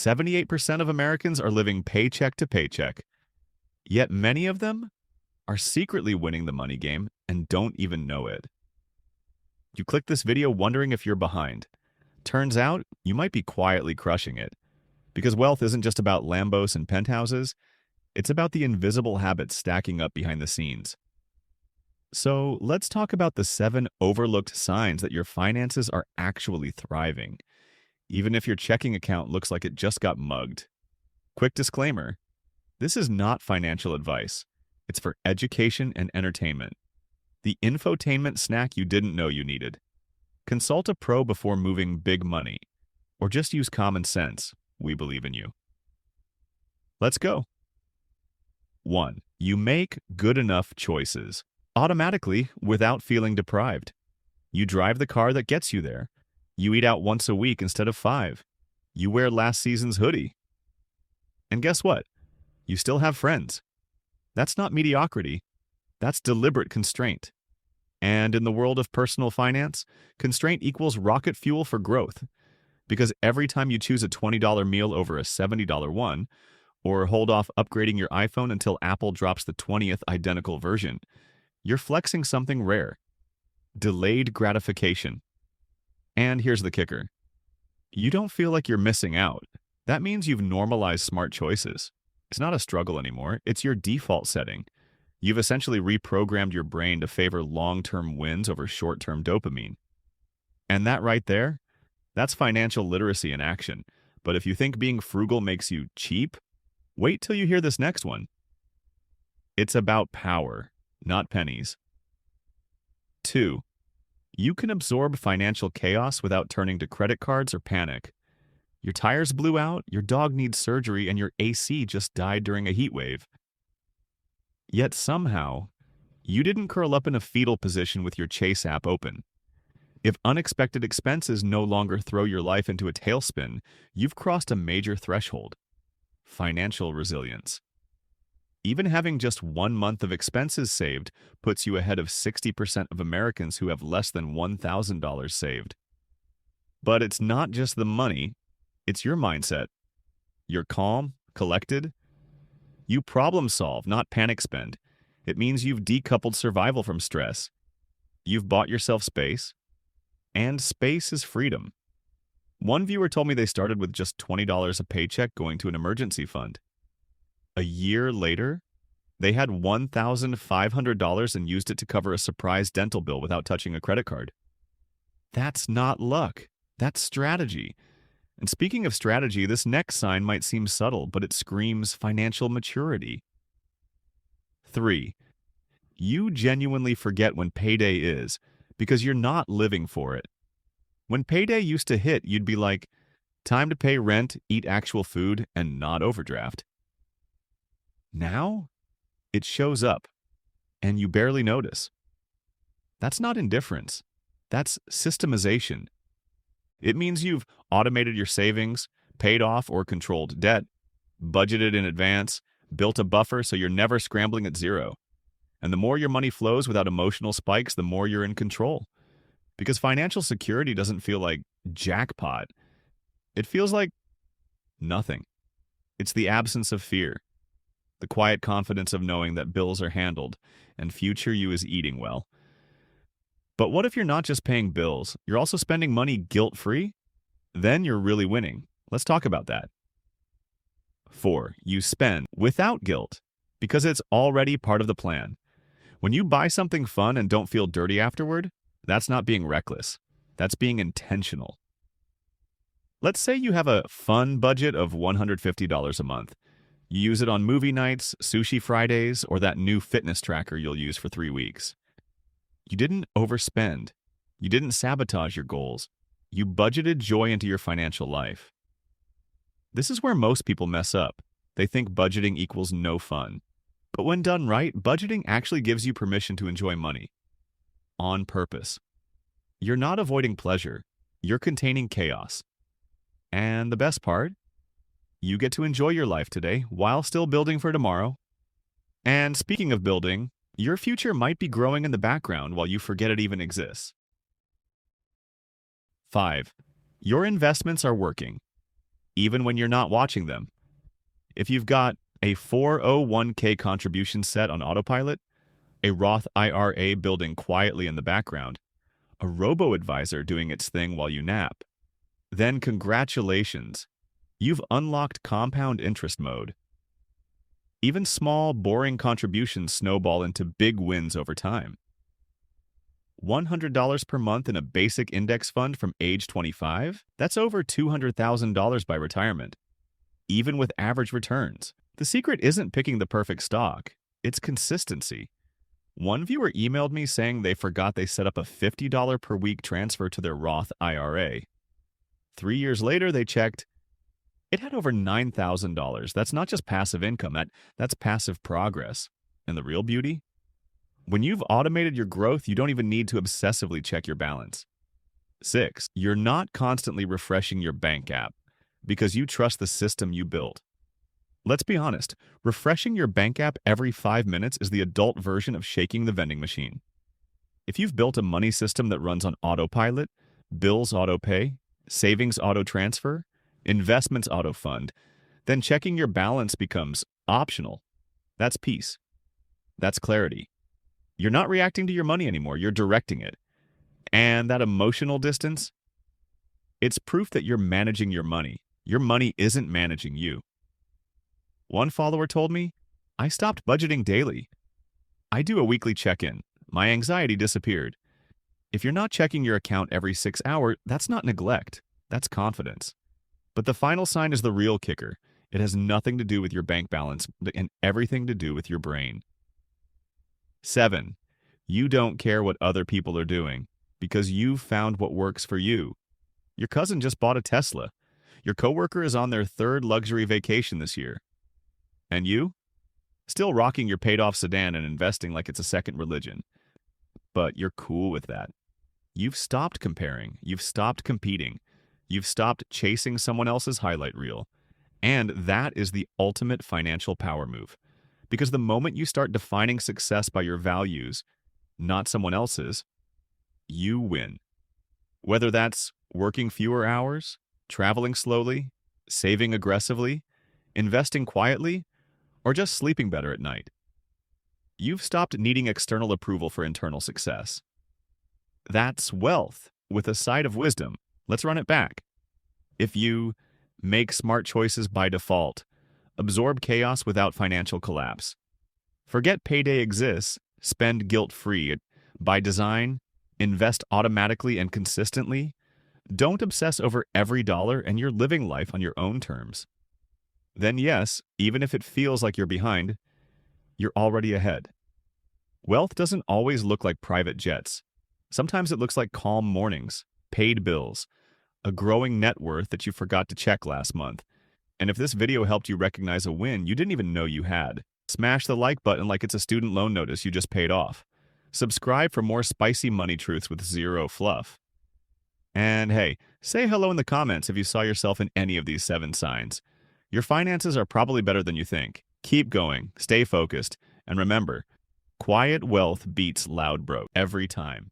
78% of Americans are living paycheck to paycheck, yet many of them are secretly winning the money game and don't even know it. You click this video wondering if you're behind. Turns out, you might be quietly crushing it. Because wealth isn't just about Lambos and penthouses, it's about the invisible habits stacking up behind the scenes. So let's talk about the 7 overlooked signs that your finances are actually thriving, even if your checking account looks like it just got mugged. Quick disclaimer, this is not financial advice. It's for education and entertainment. The infotainment snack you didn't know you needed. Consult a pro before moving big money, or just use common sense. We believe in you. Let's go. 1. You make good enough choices, automatically without feeling deprived. You drive the car that gets you there. You eat out once a week instead of 5. You wear last season's hoodie. And guess what? You still have friends. That's not mediocrity. That's deliberate constraint. And in the world of personal finance, constraint equals rocket fuel for growth. Because every time you choose a $20 meal over a $70 one, or hold off upgrading your iPhone until Apple drops the 20th identical version, you're flexing something rare. Delayed gratification. And here's the kicker. You don't feel like you're missing out. That means you've normalized smart choices. It's not a struggle anymore. It's your default setting. You've essentially reprogrammed your brain to favor long-term wins over short-term dopamine. And that right there, that's financial literacy in action. But if you think being frugal makes you cheap, wait till you hear this next one. It's about power, not pennies. 2. You can absorb financial chaos without turning to credit cards or panic. Your tires blew out, your dog needs surgery, and your AC just died during a heat wave. Yet somehow, you didn't curl up in a fetal position with your Chase app open. If unexpected expenses no longer throw your life into a tailspin, you've crossed a major threshold. Financial resilience. Even having just 1 month of expenses saved puts you ahead of 60% of Americans who have less than $1,000 saved. But it's not just the money, it's your mindset. You're calm, collected. You problem solve, not panic spend. It means you've decoupled survival from stress. You've bought yourself space. And space is freedom. One viewer told me they started with just $20 a paycheck going to an emergency fund. A year later, they had $1,500 and used it to cover a surprise dental bill without touching a credit card. That's not luck. That's strategy. And speaking of strategy, this next sign might seem subtle, but it screams financial maturity. 3. You genuinely forget when payday is because you're not living for it. When payday used to hit, you'd be like, time to pay rent, eat actual food, and not overdraft. Now, it shows up, and you barely notice. That's not indifference. That's systemization. It means you've automated your savings, paid off or controlled debt, budgeted in advance, built a buffer so you're never scrambling at zero. And the more your money flows without emotional spikes, the more you're in control. Because financial security doesn't feel like jackpot. It feels like nothing. It's the absence of fear. The quiet confidence of knowing that bills are handled and future you is eating well. But what if you're not just paying bills, you're also spending money guilt-free? Then you're really winning. Let's talk about that. 4. You spend without guilt because it's already part of the plan. When you buy something fun and don't feel dirty afterward, that's not being reckless. That's being intentional. Let's say you have a fun budget of $150 a month. You use it on movie nights, sushi Fridays, or that new fitness tracker you'll use for 3 weeks. You didn't overspend. You didn't sabotage your goals. You budgeted joy into your financial life. This is where most people mess up. They think budgeting equals no fun. But when done right, budgeting actually gives you permission to enjoy money. On purpose. You're not avoiding pleasure. You're containing chaos. And the best part? You get to enjoy your life today while still building for tomorrow. And speaking of building, your future might be growing in the background while you forget it even exists. 5. Your investments are working. even when you're not watching them. If you've got a 401k contribution set on autopilot, a Roth IRA building quietly in the background, a robo-advisor doing its thing while you nap, then congratulations, you've unlocked compound interest mode. Even small, boring contributions snowball into big wins over time. $100 per month in a basic index fund from age 25? That's over $200,000 by retirement, even with average returns. The secret isn't picking the perfect stock, it's consistency. One viewer emailed me saying they forgot they set up a $50 per week transfer to their Roth IRA. 3 years later, they checked. It had over $9,000. That's not just passive income, that's passive progress. And the real beauty? When you've automated your growth, you don't even need to obsessively check your balance. 6, you're not constantly refreshing your bank app because you trust the system you built. Let's be honest, refreshing your bank app every 5 minutes is the adult version of shaking the vending machine. If you've built a money system that runs on autopilot, bills auto-pay, savings auto-transfer, investments auto-fund, then checking your balance becomes optional. That's peace. That's clarity. You're not reacting to your money anymore, you're directing it. And that emotional distance, it's proof that you're managing your money. Your money isn't managing you. One follower told me, I stopped budgeting daily. I do a weekly check-in. My anxiety disappeared. If you're not checking your account every 6 hours, that's not neglect. That's confidence. But the final sign is the real kicker. It has nothing to do with your bank balance and everything to do with your brain. 7, you don't care what other people are doing because you've found what works for you. Your cousin just bought a Tesla. Your coworker is on their 3rd luxury vacation this year. And you? Still rocking your paid-off sedan and investing like it's a second religion. But you're cool with that. You've stopped comparing. You've stopped competing. You've stopped chasing someone else's highlight reel. And that is the ultimate financial power move. Because the moment you start defining success by your values, not someone else's, you win. Whether that's working fewer hours, traveling slowly, saving aggressively, investing quietly, or just sleeping better at night. You've stopped needing external approval for internal success. That's wealth with a side of wisdom. Let's run it back. If you make smart choices by default, absorb chaos without financial collapse, forget payday exists, spend guilt-free, by design, invest automatically and consistently, don't obsess over every dollar, and you're living life on your own terms. Then yes, even if it feels like you're behind, you're already ahead. Wealth doesn't always look like private jets. Sometimes it looks like calm mornings, paid bills, a growing net worth that you forgot to check last month. And if this video helped you recognize a win you didn't even know you had, smash the like button like it's a student loan notice you just paid off. Subscribe for more spicy money truths with zero fluff. And hey, say hello in the comments if you saw yourself in any of these 7 signs. Your finances are probably better than you think. Keep going, stay focused, and remember, quiet wealth beats loud broke every time.